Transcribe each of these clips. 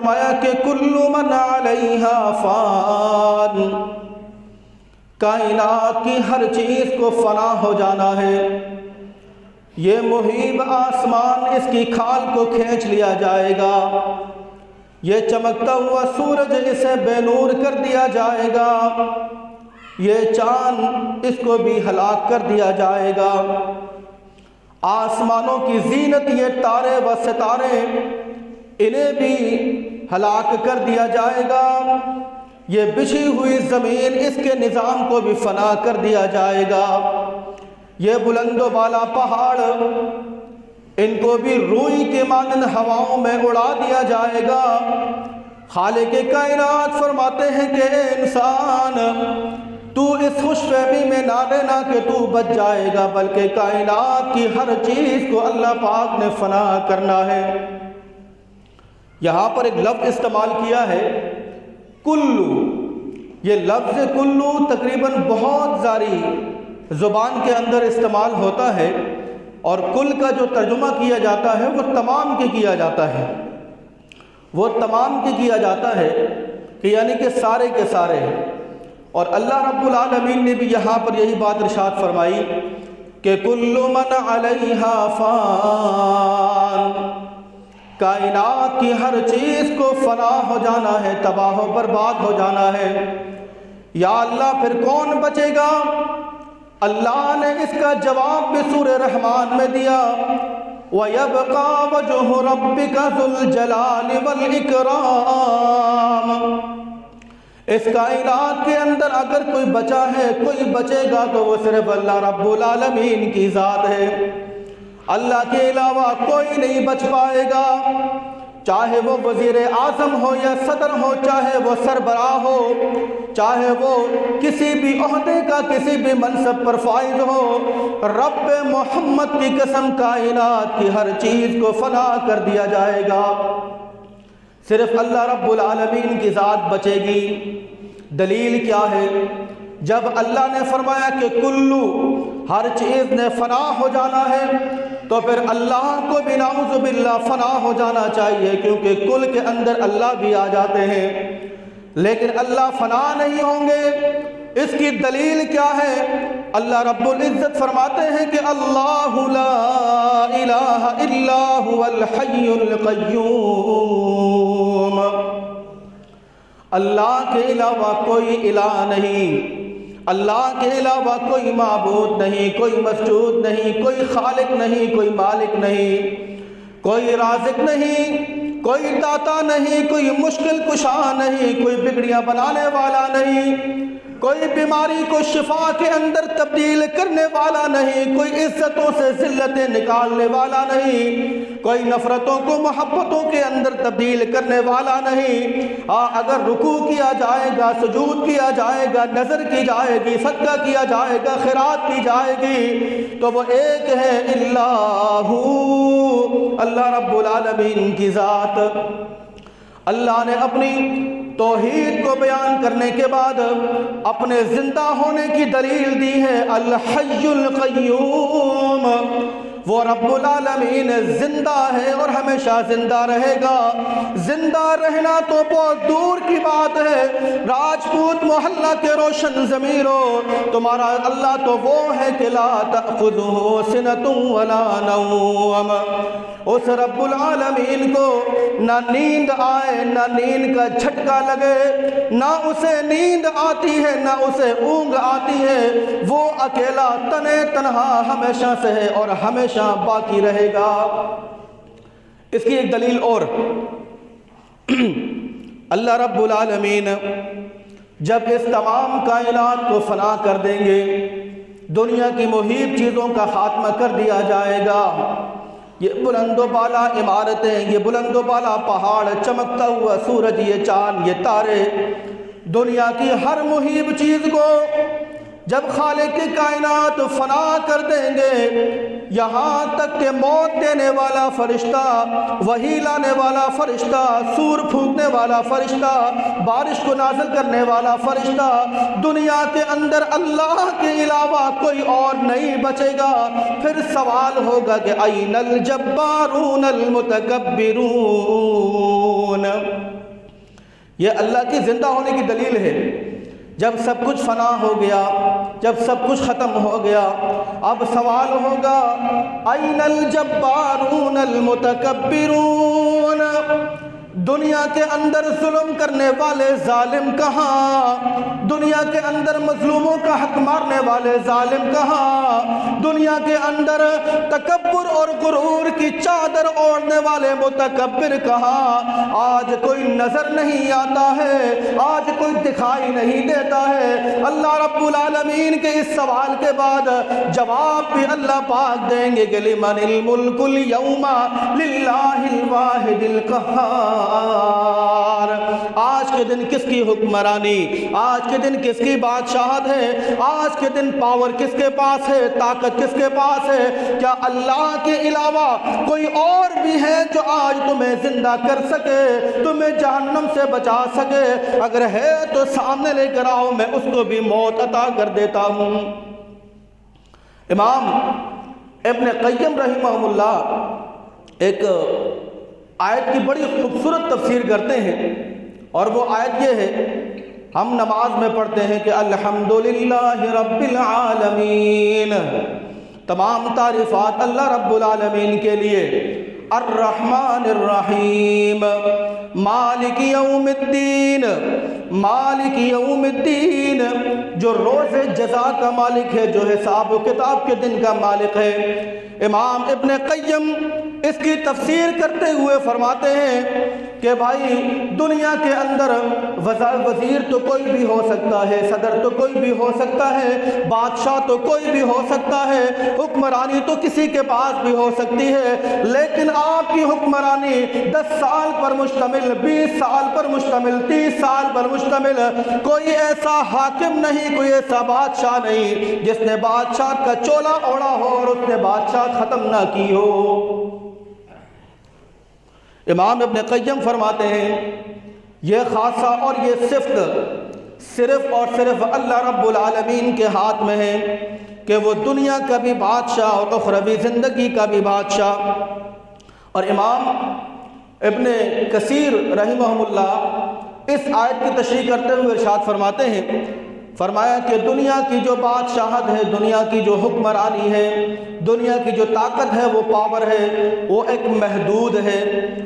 فرمایا کہ کل من علیہا فان، کائنات کی ہر چیز کو فنا ہو جانا ہے۔ یہ مہیب آسمان اس کی کھال کو کھینچ لیا جائے گا، یہ چمکتا ہوا سورج اسے بے نور کر دیا جائے گا، یہ چاند اس کو بھی ہلاک کر دیا جائے گا، آسمانوں کی زینت یہ تارے و ستارے انہیں بھی ہلاک کر دیا جائے گا، یہ بچھی ہوئی زمین اس کے نظام کو بھی فنا کر دیا جائے گا، یہ بلند و بالا پہاڑ ان کو بھی روئی کے مانند ہواؤں میں اڑا دیا جائے گا۔ خالق کائنات فرماتے ہیں کہ اے انسان، تو اس خوش فہمی میں نہ رہنا کہ تو بچ جائے گا، بلکہ کائنات کی ہر چیز کو اللہ پاک نے فنا کرنا ہے۔ یہاں پر ایک لفظ استعمال کیا ہے کلو۔ یہ لفظ کلو تقریباً بہت ساری زبان کے اندر استعمال ہوتا ہے، اور کل کا جو ترجمہ کیا جاتا ہے وہ تمام کے کیا جاتا ہے، وہ تمام کے کیا جاتا ہے کہ یعنی کہ سارے کے سارے۔ اور اللہ رب العالمین نے بھی یہاں پر یہی بات ارشاد فرمائی کہ کل من علیہا فان، کائنات کی ہر چیز کو فنا ہو جانا ہے، تباہ و برباد ہو جانا ہے۔ یا اللہ پھر کون بچے گا؟ اللہ نے اس کا جواب بھی سورہ رحمان میں دیا، وَيَبْقَى وَجْهُ رَبِّكَ ذُو الْجَلَالِ وَالْإِكْرَامِ۔ اس کائنات کے اندر اگر کوئی بچا ہے، کوئی بچے گا تو وہ صرف اللہ رب العالمین کی ذات ہے، اللہ کے علاوہ کوئی نہیں بچ پائے گا، چاہے وہ وزیر اعظم ہو یا صدر ہو، چاہے وہ سربراہ ہو، چاہے وہ کسی بھی عہدے کا کسی بھی منصب پر فائز ہو، رب محمد کی قسم کائنات کی ہر چیز کو فنا کر دیا جائے گا، صرف اللہ رب العالمین کی ذات بچے گی۔ دلیل کیا ہے؟ جب اللہ نے فرمایا کہ کلو، ہر چیز نے فنا ہو جانا ہے، تو پھر اللہ کو بھی نعوذ باللہ فنا ہو جانا چاہیے، کیونکہ کل کے اندر اللہ بھی آ جاتے ہیں، لیکن اللہ فنا نہیں ہوں گے۔ اس کی دلیل کیا ہے؟ اللہ رب العزت فرماتے ہیں کہ اللہ لا الہ الا هو الحی القیوم، اللہ کے علاوہ کوئی الہ نہیں، اللہ کے علاوہ کوئی معبود نہیں، کوئی مسجود نہیں، کوئی خالق نہیں، کوئی مالک نہیں، کوئی رازق نہیں، کوئی داتا نہیں، کوئی مشکل کشا نہیں، کوئی بگڑیاں بنانے والا نہیں، کوئی بیماری کو شفا کے اندر تبدیل کرنے والا نہیں، کوئی عزتوں سے ذلتیں نکالنے والا نہیں، کوئی نفرتوں کو محبتوں کے اندر تبدیل کرنے والا نہیں۔ اگر رکوع کیا جائے گا، سجود کیا جائے گا، نظر کی جائے گی، صدقہ کیا جائے گا، خیرات کی جائے گی، تو وہ ایک ہے اللہ، اللہ رب العالمین کی ذات۔ اللہ نے اپنی توحید کو بیان کرنے کے بعد اپنے زندہ ہونے کی دلیل دی ہے، الحی القیوم، وہ رب العالمین زندہ ہے اور ہمیشہ زندہ رہے گا۔ زندہ رہنا تو بہت دور کی بات ہے، راجپوت محلہ کے روشن ضمیروں، تمہارا اللہ تو وہ ہے کہ لا تأخذہ سنۃ ولا نوم، اس رب العالمین کو نہ نیند آئے، نہ نیند کا جھٹکا لگے، نہ اسے نیند آتی ہے نہ اسے اونگ آتی ہے، وہ اکیلا تنے تنہا ہمیشہ سے ہے اور ہمیشہ باقی رہے گا۔ اس کی ایک دلیل اور، اللہ رب العالمین جب اس تمام کائنات کو فنا کر دیں گے، دنیا کی محیط چیزوں کا خاتمہ کر دیا جائے گا، یہ بلند و بالا عمارتیں، یہ بلند و بالا پہاڑ، چمکتا ہوا سورج، یہ چاند، یہ تارے، دنیا کی ہر محیط چیز کو جب خالق کائنات فنا کر دیں گے، یہاں تک کہ موت دینے والا فرشتہ، وحی لانے والا فرشتہ، سور پھونکنے والا فرشتہ، بارش کو نازل کرنے والا فرشتہ، دنیا کے اندر اللہ کے علاوہ کوئی اور نہیں بچے گا، پھر سوال ہوگا کہ این الجبارون المتکبرون۔ یہ اللہ کی زندہ ہونے کی دلیل ہے۔ جب سب کچھ فنا ہو گیا، جب سب کچھ ختم ہو گیا، اب سوال ہوگا این الجبارون المتکبرون، دنیا کے اندر ظلم کرنے والے ظالم کہاں؟ دنیا کے اندر مظلوموں کا حق مارنے والے ظالم کہاں؟ دنیا کے اندر تکبر اور غرور کی چادر اوڑھنے والے متکبر کہاں؟ آج کوئی نظر نہیں آتا ہے، آج کوئی دکھائی نہیں دیتا ہے۔ اللہ رب العالمین کے اس سوال کے بعد جواب بھی اللہ پاک دیں گے کہ لمن الملک اليوم للہ الواحد القہار، آج کے دن کس کی حکمرانی، آج کے دن کس کی بادشاہت ہے، آج کے دن پاور کس کے پاس ہے، طاقت کس کے پاس ہے؟ کیا اللہ کے علاوہ کوئی اور بھی ہے جو آج تمہیں زندہ کر سکے، تمہیں جہنم سے بچا سکے؟ اگر ہے تو سامنے لے کر آؤ، میں اس کو بھی موت عطا کر دیتا ہوں۔ امام ابن قیم رحمہ اللہ ایک آیت کی بڑی خوبصورت تفسیر کرتے ہیں، اور وہ آیت یہ ہے، ہم نماز میں پڑھتے ہیں کہ الحمدللہ رب العالمین، تمام تعریفات اللہ رب العالمین کے لیے، الرحمن الرحیم، مالک یوم الدین، مالک یوم الدین، جو روز جزا کا مالک ہے، جو حساب و کتاب کے دن کا مالک ہے۔ امام ابن قیم اس کی تفسیر کرتے ہوئے فرماتے ہیں کہ بھائی دنیا کے اندر وزیر تو کوئی بھی ہو سکتا ہے، صدر تو کوئی بھی ہو سکتا ہے، بادشاہ تو کوئی بھی ہو سکتا ہے، حکمرانی تو کسی کے پاس بھی ہو سکتی ہے، لیکن آپ کی حکمرانی 10 سال پر مشتمل، 20 سال پر مشتمل، 30 سال پر مشتمل، کوئی ایسا حاکم نہیں، کوئی ایسا بادشاہ نہیں جس نے بادشاہ کا چولا اوڑا ہو اور اس نے بادشاہ ختم نہ کی ہو۔ امام ابن قیم فرماتے ہیں یہ خاصہ اور یہ صفت صرف اور صرف اللہ رب العالمین کے ہاتھ میں ہے کہ وہ دنیا کا بھی بادشاہ اور اخروی زندگی کا بھی بادشاہ۔ اور امام ابن کثیر رحمہ اللہ اس آیت کی تشریح کرتے ہوئے ارشاد فرماتے ہیں، فرمایا کہ دنیا کی جو بادشاہت ہے، دنیا کی جو حکمرانی ہے، دنیا کی جو طاقت ہے، وہ پاور ہے، وہ ایک محدود ہے،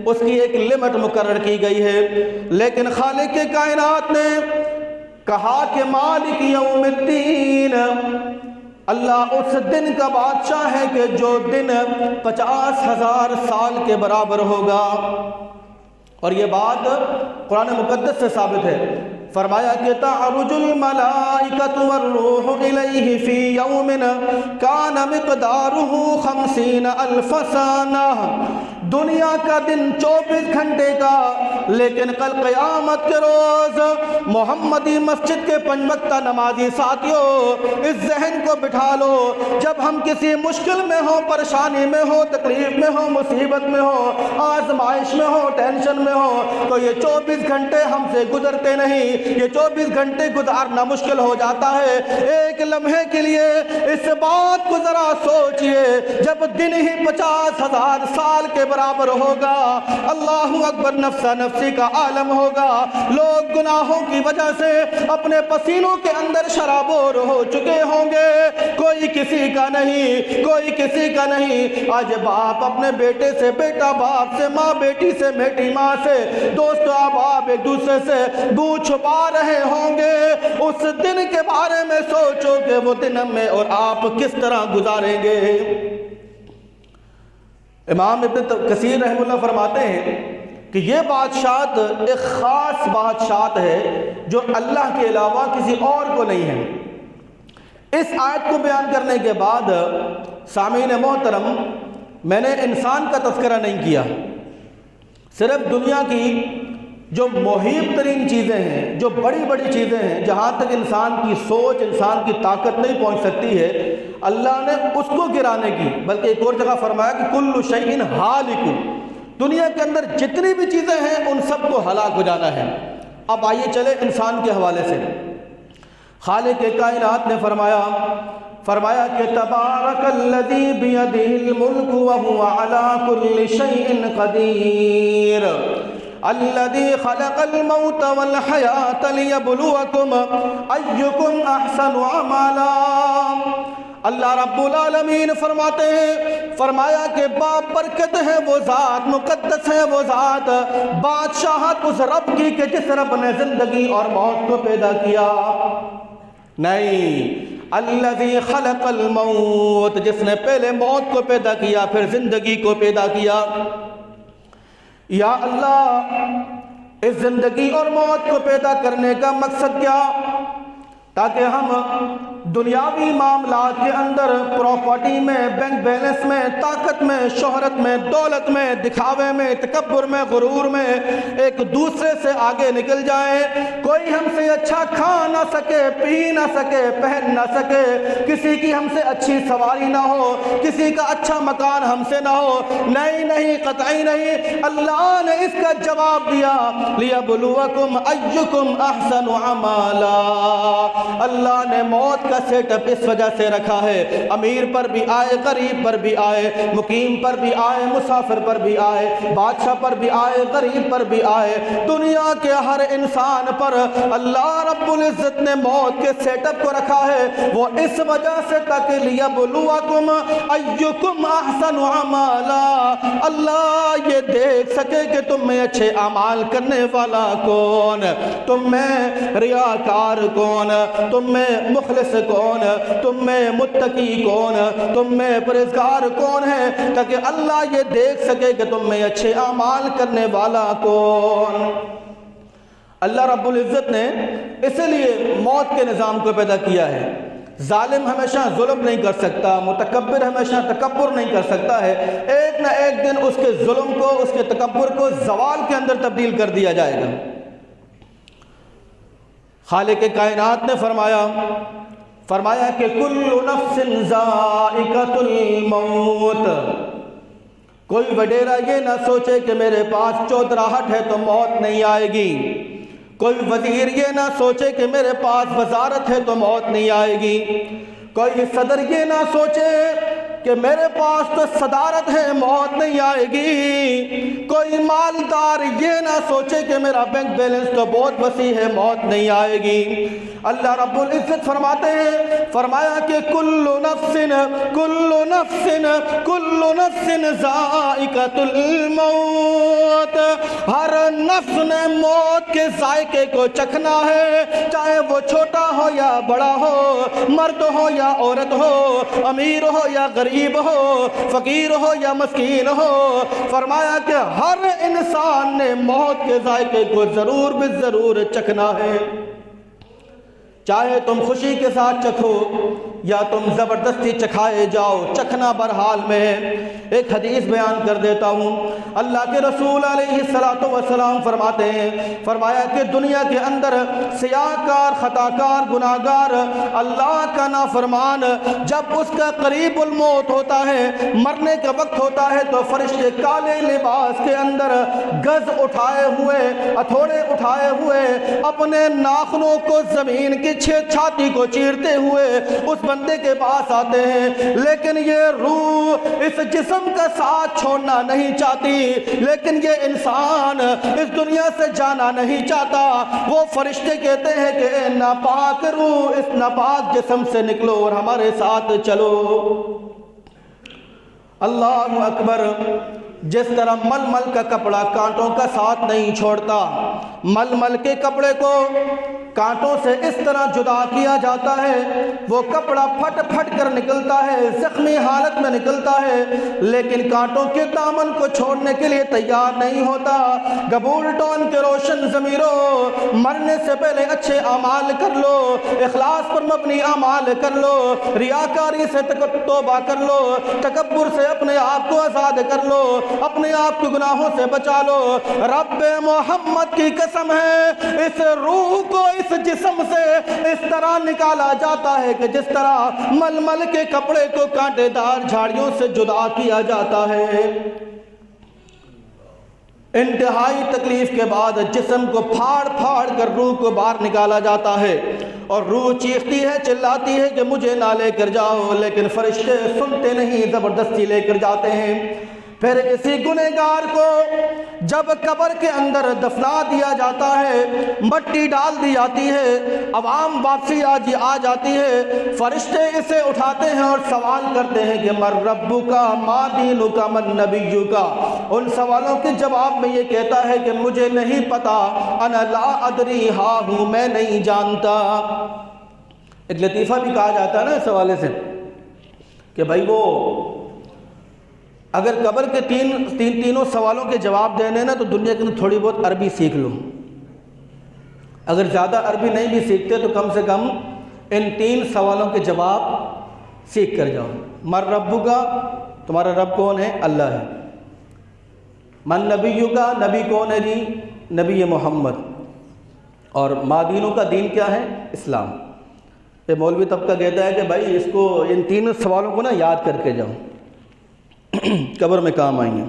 اس کی ایک لمٹ مقرر کی گئی ہے، لیکن خالق کائنات نے کہا کہ مالک یوم الدین، اللہ اس دن کا بادشاہ ہے کہ جو دن 50,000 سال کے برابر ہوگا۔ اور یہ بات قرآن مقدس سے ثابت ہے۔ فرمایا کہ تعرج الملائکۃ والروح الیہ فی یوم کان مقدارہ 50,000 سنہ، دنیا کا دن 24 گھنٹے کا، لیکن کل قیامت کے روز محمدی مسجد کے 5 وقتہ نمازی ساتھیوں اس ذہن کو بٹھا لو، جب ہم کسی مشکل میں ہو، پریشانی میں ہو، تکلیف میں ہو، مصیبت میں ہو، آزمائش میں ہو، ٹینشن میں ہو، تو یہ 24 گھنٹے ہم سے گزرتے نہیں، یہ 24 گھنٹے گزارنا مشکل ہو جاتا ہے۔ ایک لمحے کے لیے اس بات کو ذرا سوچئے، جب دن ہی 50,000 سال کے برابر ہوگا، اللہ اکبر، نفسا نفسی کا عالم ہوگا، لوگ گناہوں کی وجہ سے اپنے پسینوں کے اندر شرابور ہو چکے ہوں گے، کوئی کسی کا نہیں، کوئی کسی کا نہیں۔ آج باپ اپنے بیٹے سے، بیٹا باپ سے، ماں بیٹی سے، بیٹی ماں سے، دوست احباب ایک دوسرے سے منہ چھپا رہے ہوں گے۔ اس دن کے بارے میں سوچو کہ وہ دن میں اور آپ کس طرح گزاریں گے۔ امام ابن کثیر رحمہ اللہ فرماتے ہیں کہ یہ بادشاہت ایک خاص بادشاہت ہے جو اللہ کے علاوہ کسی اور کو نہیں ہے۔ اس آیت کو بیان کرنے کے بعد سامعین محترم، میں نے انسان کا تذکرہ نہیں کیا، صرف دنیا کی جو محیط ترین چیزیں ہیں، جو بڑی بڑی چیزیں ہیں، جہاں تک انسان کی سوچ، انسان کی طاقت نہیں پہنچ سکتی ہے، اللہ نے اس کو گرانے کی، بلکہ ایک اور جگہ فرمایا کہ کل شیء ہالک، دنیا کے اندر جتنی بھی چیزیں ہیں ان سب کو ہلاک ہو جانا ہے۔ اب آئیے چلے انسان کے حوالے سے۔ خالق کائنات نے فرمایا کہ تبارک الذی بیدہ الملک وہو علی کل شیء قدیر، الذی خلق الموت والحیات لیبلوکم ایکم احسن عملا۔ اللہ رب العالمین فرماتے ہیں، فرمایا کہ بابرکت ہے وہ ذات، مقدس ہے وہ ذات، بادشاہت اس رب کی کہ جس رب نے زندگی اور موت کو پیدا کیا۔ نہیں، الذی خلق الموت، جس نے پہلے موت کو پیدا کیا پھر زندگی کو پیدا کیا۔ یا اللہ، اس زندگی اور موت کو پیدا کرنے کا مقصد کیا؟ تاکہ ہم دنیاوی معاملات کے اندر، پراپرٹی میں، بینک بیلنس میں، طاقت میں، شہرت میں، دولت میں، دکھاوے میں، تکبر میں، غرور میں ایک دوسرے سے آگے نکل جائیں۔ کوئی ہم سے اچھا کھا نہ سکے، پی نہ سکے، پہن نہ سکے، کسی کی ہم سے اچھی سواری نہ ہو، کسی کا اچھا مکان ہم سے نہ ہو۔ نہیں نہیں، قطعی نہیں۔ اللہ نے اس کا جواب دیا، لِيَبْلُوَكُمْ أَيُّكُمْ أَحْسَنُ عَمَلًا۔ اللہ نے موت کا سیٹ اپ اس وجہ سے رکھا ہے، امیر پر بھی آئے، غریب پر بھی آئے، مقیم پر بھی آئے، مسافر پر بھی آئے، بادشاہ پر بھی آئے، غریب پر بھی آئے، دنیا کے ہر انسان پر اللہ رب العزت نے موت کے سیٹ اپ کو رکھا ہے۔ وہ اس وجہ سے تاکہ لیبلوکم ایکم احسن عملا، اللہ یہ دیکھ سکے کہ تم میں اچھے اعمال کرنے والا کون، تم میں ریاکار کون، تم میں مخلص کون، تم میں متقی کون، تم میں پرہیزگار کون ہے، تاکہ اللہ یہ دیکھ سکے کہ تم میں اچھے اعمال کرنے والا کون۔ اللہ رب العزت نے اسی لیے موت کے نظام کو پیدا کیا ہے۔ ظالم ہمیشہ ظلم نہیں کر سکتا، متکبر ہمیشہ تکبر نہیں کر سکتا ہے، ایک نہ ایک دن اس کے ظلم کو، اس کے تکبر کو زوال کے اندر تبدیل کر دیا جائے گا۔ خالق کائنات نے فرمایا کہ کل نفس ذائقۃ الموت، کوئی وڈیرا یہ نہ سوچے کہ میرے پاس چودراہٹ ہے تو موت نہیں آئے گی، کوئی وزیر یہ نہ سوچے کہ میرے پاس وزارت ہے تو موت نہیں آئے گی، کوئی صدر یہ نہ سوچے کہ میرے پاس تو صدارت ہے موت نہیں آئے گی، کوئی مالدار یہ نہ سوچے کہ میرا بینک بیلنس تو بہت وسیع ہے موت نہیں آئے گی۔ اللہ رب العزت فرماتے ہیں، فرمایا کہ کل نفس ذائقۃ الموت، ہر نفس نے موت کے ذائقے کو چکھنا ہے، چاہے وہ چھوٹا ہو یا بڑا ہو، مرد ہو یا عورت ہو، امیر ہو یا غریب ہو، فقیر ہو یا مسکین ہو۔ فرمایا کہ ہر انسان نے موت کے ذائقے کو ضرور بالضرور چکھنا ہے، چاہے تم خوشی کے ساتھ چکھو یا تم زبردستی چکھائے جاؤ، چکھنا برحال میں ہے۔ ایک حدیث بیان کر دیتا ہوں، اللہ کے رسول علیہ السلام فرماتے ہیں، فرمایا کہ دنیا کے اندر سیاہکار، خطاکار، گناہگار، اللہ کا نافرمان، جب اس کا قریب الموت ہوتا ہے، مرنے کا وقت ہوتا ہے، تو فرشتے کالے لباس کے اندر گز اٹھائے ہوئے، ہتھوڑے اٹھائے ہوئے، اپنے ناخنوں کو زمین کی چھاتی کو چیرتے ہوئے اس بندے کے پاس آتے ہیں، لیکن یہ روح اس جسم کا ساتھ چھوڑنا نہیں چاہتی، لیکن یہ انسان اس دنیا سے جانا نہیں چاہتا۔ وہ فرشتے کہتے ہیں کہ اے ناپاک روح، اس ناپاک جسم سے نکلو اور ہمارے ساتھ چلو۔ اللہ اکبر۔ جس طرح ململ کا کپڑا کانٹوں کا ساتھ نہیں چھوڑتا، ململ کے کپڑے کو کانٹوں سے اس طرح جدا کیا جاتا ہے، وہ کپڑا پھٹ پھٹ کر نکلتا ہے، زخمی حالت میں نکلتا ہے، لیکن کانٹوں کے دامن کو چھوڑنے کے لیے تیار نہیں ہوتا۔ گبول ٹون کے روشن ضمیروں، مرنے سے پہلے اچھے اعمال کر لو، اخلاص پر مبنی اعمال کر لو، ریاکاری سے توبہ کر لو، تکبر سے اپنے آپ کو آزاد کر لو، اپنے آپ کو گناہوں سے بچا لو۔ رب محمد کی قسم ہے، اس روح کو اس جسم سے اس طرح نکالا جاتا ہے کہ جس طرح ململ کے کپڑے کو کانٹے دار جھاڑیوں سے جدا کیا جاتا ہے۔ انتہائی تکلیف کے بعد جسم کو پھاڑ پھاڑ کر روح کو باہر نکالا جاتا ہے، اور روح چیختی ہے، چلاتی ہے کہ مجھے نہ لے کر جاؤ، لیکن فرشتے سنتے نہیں، زبردستی لے کر جاتے ہیں۔ پھر اسی گنہگار کو جب قبر کے اندر دفنا دیا جاتا ہے، مٹی ڈال دی جاتی ہے، عوام واپسی آ جاتی ہے، فرشتے اسے اٹھاتے ہیں اور سوال کرتے ہیں کہ من ربک ما دینک من نبیک۔ ان سوالوں کے جواب میں یہ کہتا ہے کہ مجھے نہیں پتا، انا لا ادری، ہاں ہوں میں نہیں جانتا۔ ایک لطیفہ بھی کہا جاتا ہے نا اس حوالے سے کہ بھائی وہ اگر قبر کے تینوں سوالوں کے جواب دینے نا تو دنیا کے اندر تھوڑی بہت عربی سیکھ لو، اگر زیادہ عربی نہیں بھی سیکھتے تو کم سے کم ان 3 سوالوں کے جواب سیکھ کر جاؤ۔ من ربک، تمہارا رب کون ہے؟ اللہ ہے۔ من نبیک، نبی کون ہے جی؟ نبی محمد۔ اور ما دینوں کا دین کیا ہے؟ اسلام۔ یہ مولوی طبقہ کہتا ہے کہ بھائی اس کو ان 3 سوالوں کو نا یاد کر کے جاؤ، قبر میں کام آئیں گے۔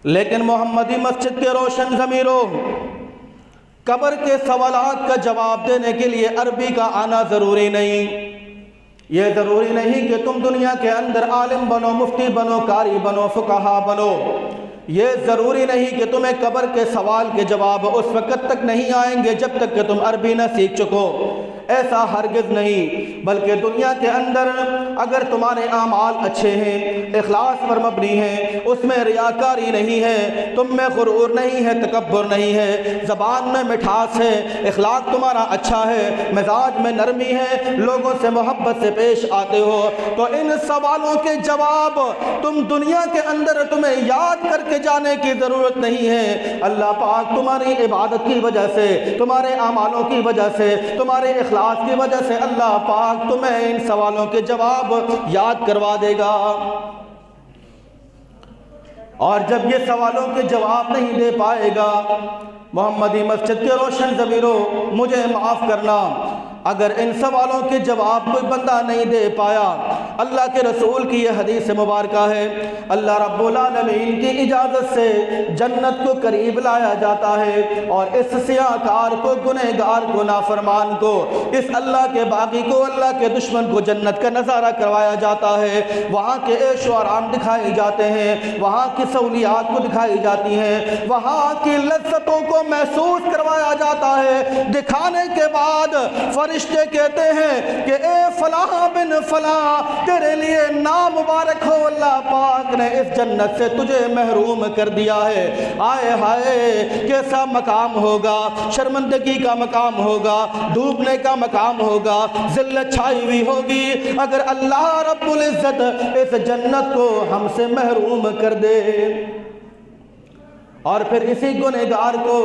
لیکن محمدی مسجد کے روشن ضمیروں، قبر کے سوالات کا جواب دینے کے لیے عربی کا آنا ضروری نہیں۔ یہ ضروری نہیں کہ تم دنیا کے اندر عالم بنو، مفتی بنو، قاری بنو، فقہا بنو۔ یہ ضروری نہیں کہ تمہیں قبر کے سوال کے جواب اس وقت تک نہیں آئیں گے جب تک کہ تم عربی نہ سیکھ چکو، ایسا ہرگز نہیں، بلکہ دنیا کے اندر اگر تمہارے اعمال اچھے ہیں، اخلاص پر مبنی ہیں، اس میں ریاکاری نہیں ہے، تم میں غرور نہیں ہے، تکبر نہیں ہے، زبان میں مٹھاس ہے، اخلاق تمہارا اچھا ہے، مزاج میں نرمی ہے، لوگوں سے محبت سے پیش آتے ہو، تو ان سوالوں کے جواب تم دنیا کے اندر تمہیں یاد کر کے جانے کی ضرورت نہیں ہے۔ اللہ پاک تمہاری عبادت کی وجہ سے، تمہارے اعمالوں کی وجہ سے، تمہارے اخلاص کی وجہ سے اللہ پاک تمہیں ان سوالوں کے جواب یاد کروا دے گا۔ اور جب یہ سوالوں کے جواب نہیں دے پائے گا، محمدی مسجد کے روشن ضمیروں مجھے معاف کرنا، اگر ان سوالوں کے جواب کوئی بندہ نہیں دے پایا، اللہ کے رسول کی یہ حدیث مبارکہ ہے، اللہ رب العالمین کی اجازت سے جنت کو قریب لایا جاتا ہے، اور اس سیاہ کار کو، گنہگار کو، نافرمان کو، اس اللہ کے باغی کو، اللہ کے دشمن کو جنت کا نظارہ کروایا جاتا ہے، وہاں کے عیش و آرام دکھائے جاتے ہیں، وہاں کی سہولیات کو دکھائی جاتی ہیں، وہاں کی لذتوں کو محسوس کروایا جاتا ہے۔ دکھانے کے بعد فرشتے کہتے ہیں کہ اے فلاں بن فلاں، تیرے لیے نام مبارک ہو، اللہ پاک نے اس جنت سے تجھے محروم کر دیا ہے۔ آئے ہائے کیسا مقام ہوگا، شرمندگی کا مقام ہوگا، ڈوبنے کا مقام ہوگا، ذلت چھائی ہوئی ہوگی اگر اللہ رب العزت اس جنت کو ہم سے محروم کر دے۔ اور پھر اسی گنہگار کو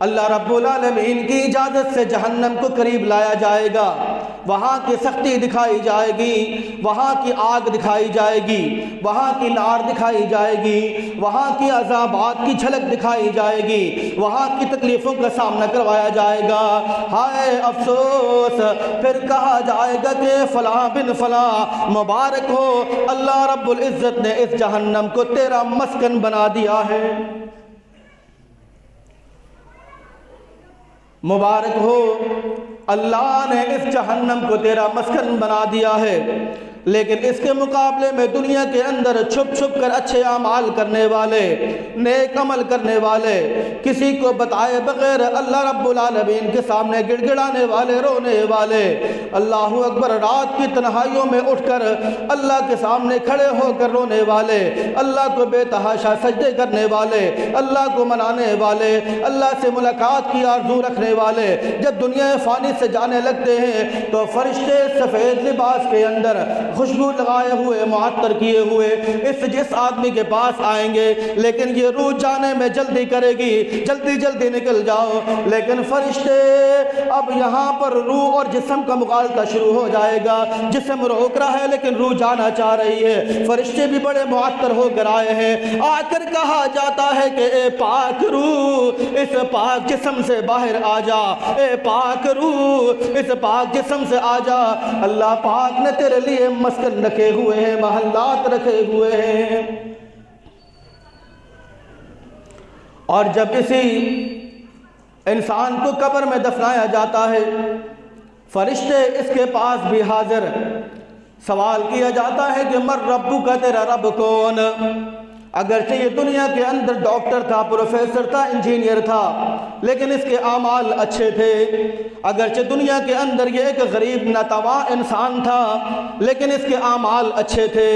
اللہ رب العالمین کی اجازت سے جہنم کو قریب لایا جائے گا، وہاں کی سختی دکھائی جائے گی، وہاں کی آگ دکھائی جائے گی، وہاں کی نار دکھائی جائے گی، وہاں کی عذابات کی جھلک دکھائی جائے گی، وہاں کی تکلیفوں کا سامنا کروایا جائے گا۔ ہائے افسوس، پھر کہا جائے گا کہ فلاں بن فلاں مبارک ہو، اللہ رب العزت نے اس جہنم کو تیرا مسکن بنا دیا ہے، مبارک ہو اللہ نے اس جہنم کو تیرا مسکن بنا دیا ہے۔ لیکن اس کے مقابلے میں دنیا کے اندر چھپ چھپ کر اچھے اعمال کرنے والے، نیک عمل کرنے والے، کسی کو بتائے بغیر اللہ رب العالمین کے سامنے گڑ گڑانے والے، رونے والے، اللہ اکبر، رات کی تنہائیوں میں اٹھ کر اللہ کے سامنے کھڑے ہو کر رونے والے، اللہ کو بے تحاشا سجدے کرنے والے، اللہ کو منانے والے، اللہ سے ملاقات کی آرزو رکھنے والے، جب دنیا فانی سے جانے لگتے ہیں تو فرشتے سفید لباس کے اندر خوشبو لگائے ہوئے، معطر کیے ہوئے جس آدمی کے پاس آئیں گے، لیکن یہ روح جانے میں جلدی کرے گی، جلدی جلدی نکل جاؤ، لیکن فرشتے اب یہاں پر روح اور جسم کا مغالطہ شروع ہو جائے گا، جسم روک رہا ہے لیکن روح جانا چاہ رہی ہے، فرشتے بھی بڑے معطر ہو کر آئے ہیں، آ کر کہا جاتا ہے کہ اے پاک روح اس پاک جسم سے باہر آ جا، اے پاک روح اس پاک جسم سے آ جا، اللہ پاک نے تیرے لیے مسکن رکھے ہوئے ہیں، محلات رکھے ہوئے ہیں۔ اور جب اسی انسان کو قبر میں دفنایا جاتا ہے، فرشتے اس کے پاس بھی حاضر، سوال کیا جاتا ہے کہ مر ربک، تیرا رب کون؟ اگرچہ یہ دنیا کے اندر ڈاکٹر تھا، پروفیسر تھا، انجینئر تھا، لیکن اس کے اعمال اچھے تھے۔ اگرچہ دنیا کے اندر یہ ایک غریب ناتواں انسان تھا، لیکن اس کے اعمال اچھے تھے،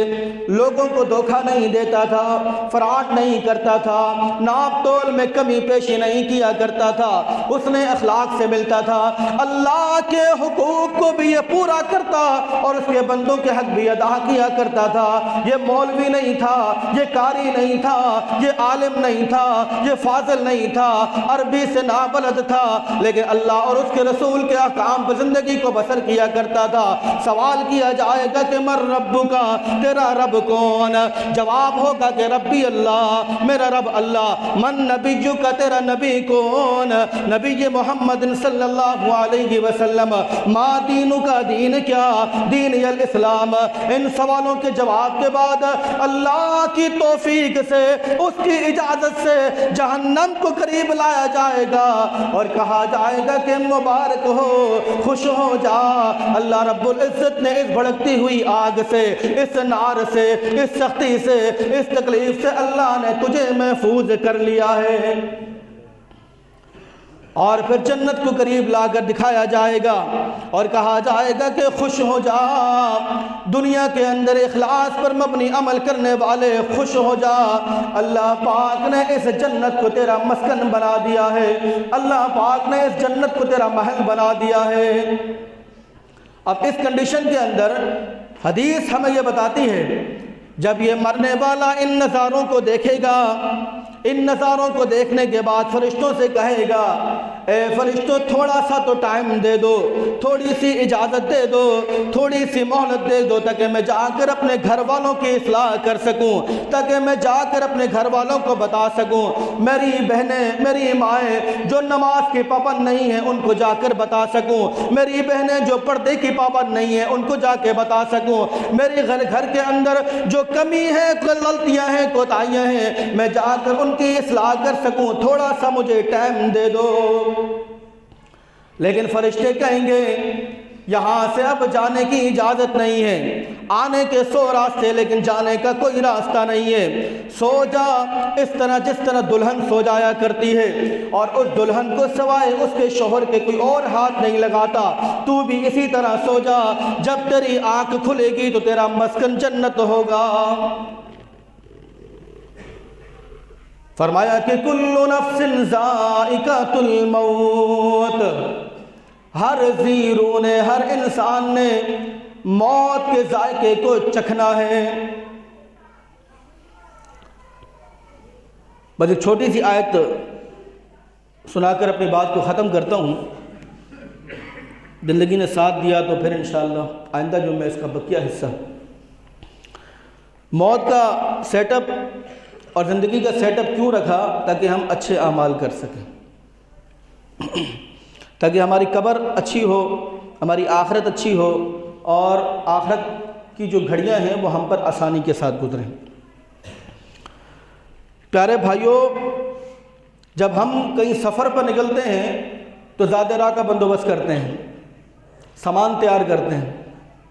لوگوں کو دھوکہ نہیں دیتا تھا، فراڈ نہیں کرتا تھا، ناپ تول میں کمی پیشی نہیں کیا کرتا تھا، اس نے اخلاق سے ملتا تھا، اللہ کے حقوق کو بھی یہ پورا کرتا اور اس کے بندوں کے حق بھی ادا کیا کرتا تھا۔ یہ مولوی نہیں تھا، یہ قاری نہیں تھا، یہ عالم نہیں تھا، یہ فاضل نہیں تھا، عربی سے نابلد تھا، لیکن اللہ اور اس کے رسول کے احکام پر زندگی کو بسر کیا کرتا تھا۔ سوال کیا جائے گا کہ مر ربک، تیرا رب کون؟ جواب ہوگا کہ ربی اللہ، میرا رب اللہ۔ من نبیک، تیرا نبی کون؟ نبی محمد صلی اللہ علیہ وسلم۔ ما دینک، دین کیا؟ دین الاسلام۔ ان سوالوں کے جواب کے بعد اللہ کی توفیق سے، اس کی اجازت سے جہنم کو قریب لایا جائے گا اور کہا جائے گا کہ مبارک ہو، خوش ہو جا، اللہ رب العزت نے اس بھڑکتی ہوئی آگ سے، اس نار سے، اس سختی سے، اس تکلیف سے اللہ نے تجھے محفوظ کر لیا ہے۔ اور پھر جنت کو قریب لا کر دکھایا جائے گا اور کہا جائے گا کہ خوش ہو جا، دنیا کے اندر اخلاص پر مبنی عمل کرنے والے خوش ہو جا، اللہ پاک نے اس جنت کو تیرا مسکن بنا دیا ہے، اللہ پاک نے اس جنت کو تیرا محل بنا دیا ہے۔ اب اس کنڈیشن کے اندر حدیث ہمیں یہ بتاتی ہے، جب یہ مرنے والا ان نظاروں کو دیکھے گا، ان نظاروں کو دیکھنے کے بعد فرشتوں سے کہے گا، اے فرشتوں تھوڑا سا تو ٹائم دے دو، تھوڑی سی اجازت دے دو، تھوڑی سی مہلت دے دو، تاکہ میں جا کر اپنے گھر والوں کی اصلاح کر سکوں، تاکہ میں جا کر اپنے گھر والوں کو بتا سکوں، میری بہنیں، میری مائیں جو نماز کی پابند نہیں ہیں ان کو جا کر بتا سکوں، میری بہنیں جو پردے کی پابند نہیں ہیں ان کو جا کے بتا سکوں، میرے گھر کے اندر جو کمی ہے، غلطیاں ہیں، کوتاہیاں ہیں، میں جا کر ان کی اصلاح کر سکوں، تھوڑا سا مجھے ٹائم دے دو۔ لیکن فرشتے کہیں گے یہاں سے اب جانے کی اجازت نہیں ہے، آنے کے 100 راستے لیکن جانے کا کوئی راستہ نہیں ہے، سو جا اس طرح جس طرح دلہن سو جایا کرتی ہے، اور اس دلہن کو سوائے اس کے شوہر کے کوئی اور ہاتھ نہیں لگاتا، تو بھی اسی طرح سو جا، جب تیری آنکھ کھلے گی تو تیرا مسکن جنت ہوگا۔ فرمایا کہ کل نفس ذائقۃ الموت، ہر ذی روح نے، ہر انسان نے موت کے ذائقے کو چکھنا ہے۔ بس ایک چھوٹی سی آیت سنا کر اپنی بات کو ختم کرتا ہوں، زندگی نے ساتھ دیا تو پھر انشاءاللہ آئندہ جو میں اس کا بقیہ حصہ، موت کا سیٹ اپ اور زندگی کا سیٹ اپ کیوں رکھا؟ تاکہ ہم اچھے اعمال کر سکیں، تاکہ ہماری قبر اچھی ہو، ہماری آخرت اچھی ہو، اور آخرت کی جو گھڑیاں ہیں وہ ہم پر آسانی کے ساتھ گزریں۔ پیارے بھائیوں، جب ہم کہیں سفر پر نکلتے ہیں تو زیادہ راہ کا بندوبست کرتے ہیں، سامان تیار کرتے ہیں،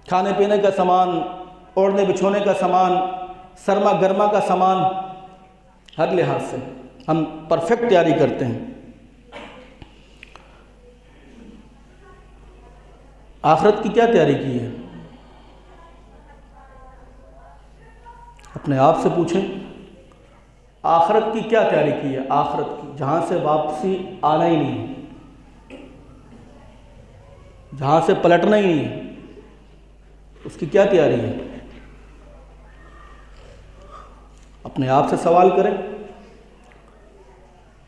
کھانے پینے کا سامان، اوڑھنے بچھونے کا سامان، سرما گرما کا سامان، ہر لحاظ سے ہم پرفیکٹ تیاری کرتے ہیں۔ آخرت کی کیا تیاری کی ہے؟ اپنے آپ سے پوچھیں، آخرت کی کیا تیاری کی ہے؟ آخرت کی، جہاں سے واپسی آنا ہی نہیں ہے، جہاں سے پلٹنا ہی نہیں ہے، اس کی کیا تیاری ہے؟ اپنے آپ سے سوال کریں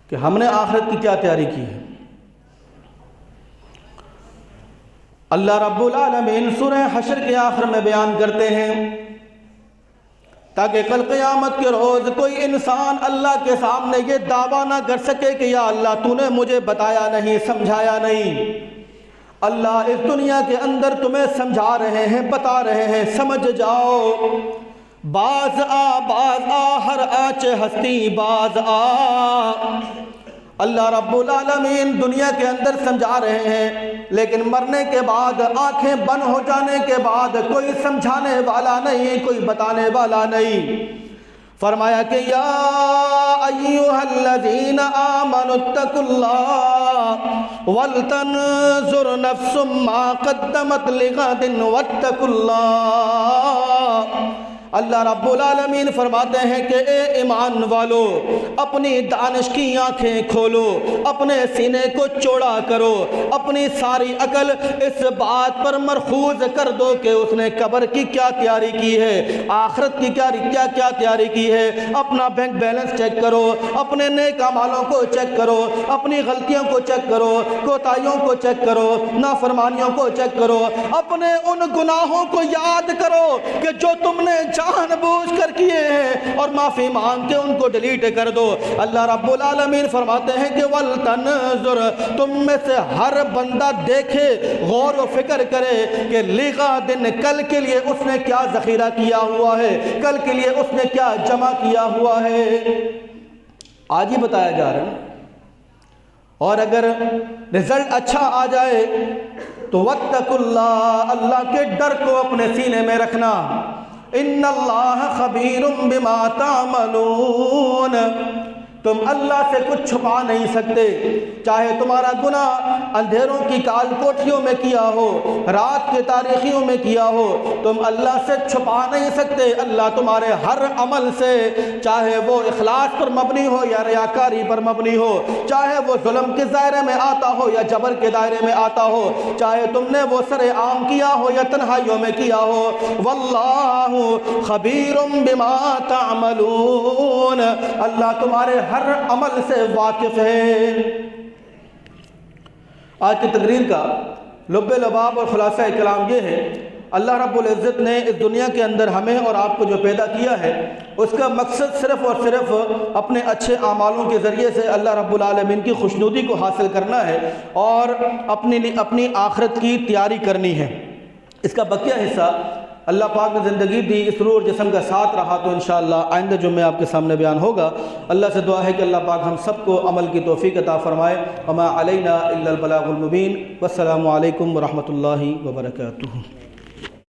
کہ ہم نے آخرت کی کیا تیاری کی ہے۔ اللہ رب العالمین سورہ حشر کے آخر میں بیان کرتے ہیں، تاکہ کل قیامت کے روز کوئی انسان اللہ کے سامنے یہ دعویٰ نہ کر سکے کہ یا اللہ تو نے مجھے بتایا نہیں، سمجھایا نہیں۔ اللہ اس دنیا کے اندر تمہیں سمجھا رہے ہیں، بتا رہے ہیں، سمجھ جاؤ، باز آ ہر آنچ ہستی باز آ۔ اللہ رب العالمین دنیا کے اندر سمجھا رہے ہیں لیکن مرنے کے بعد آنکھیں بند ہو جانے کے بعد کوئی سمجھانے والا نہیں، کوئی بتانے والا نہیں۔ فرمایا کہ یا ایھا الذین آمنوا اتقوا اللہ ولتنظر نفس ما قدمت لغد واتقوا اللہ۔ اللہ رب العالمین فرماتے ہیں کہ اے ایمان والو، اپنی دانش کی آنکھیں کھولو، اپنے سینے کو چوڑا کرو، اپنی ساری عقل اس بات پر مرکوز کر دو کہ اس نے قبر کی کیا تیاری کی ہے، آخرت کی کیا تیاری کی ہے۔ اپنا بینک بیلنس چیک کرو، اپنے نیک اعمالوں کو چیک کرو، اپنی غلطیوں کو چیک کرو، کوتاہیوں کو چیک کرو، نافرمانیوں کو چیک کرو، اپنے ان گناہوں کو یاد کرو کہ جو تم نے جان بوجھ کر کیے ہیں، اور معافی مانگ کے ان کو ڈیلیٹ کر دو۔ اللہ رب العالمین فرماتے ہیں کہ وَلْتَنْظُرْ، تم میں سے ہر بندہ دیکھے، غور و فکر کرے کہ لِغَدٍ، کل کے لیے اس نے کیا ذخیرہ کیا ہوا ہے، کل کے لیے اس نے کیا جمع کیا ہوا ہے، آج ہی بتایا جا رہا ہے۔ اور اگر رزلٹ اچھا آ جائے تو وَاتَّقُوا اللَّهَ، اللہ کے ڈر کو اپنے سینے میں رکھنا۔ ان اللہ خبیر بما تعملون، تم اللہ سے کچھ چھپا نہیں سکتے، چاہے تمہارا گناہ اندھیروں کی کال کوٹھیوں میں کیا ہو، رات کے تاریخیوں میں کیا ہو، تم اللہ سے چھپا نہیں سکتے۔ اللہ تمہارے ہر عمل سے، چاہے وہ اخلاص پر مبنی ہو یا ریاکاری پر مبنی ہو، چاہے وہ ظلم کے دائرے میں آتا ہو یا جبر کے دائرے میں آتا ہو، چاہے تم نے وہ سر عام کیا ہو یا تنہائیوں میں کیا ہو، واللہ خبیر بما تعملون، اللہ تمہارے ہر عمل سے واقف ہے۔ آج کی تقریر کا لب لباب اور خلاصہ کلام یہ ہے، اللہ رب العزت نے اس دنیا کے اندر ہمیں اور آپ کو جو پیدا کیا ہے، اس کا مقصد صرف اور صرف اپنے اچھے اعمالوں کے ذریعے سے اللہ رب العالمین کی خوشنودی کو حاصل کرنا ہے اور اپنی آخرت کی تیاری کرنی ہے۔ اس کا بقیہ حصہ اللہ پاک نے زندگی دی، اس روح اور جسم کا ساتھ رہا تو انشاءاللہ آئندہ جمعے آپ کے سامنے بیان ہوگا۔ اللہ سے دعا ہے کہ اللہ پاک ہم سب کو عمل کی توفیق عطا فرمائے۔ وما علینا الا البلاغ المبین۔ والسلام علیکم ورحمۃ اللہ وبرکاتہ۔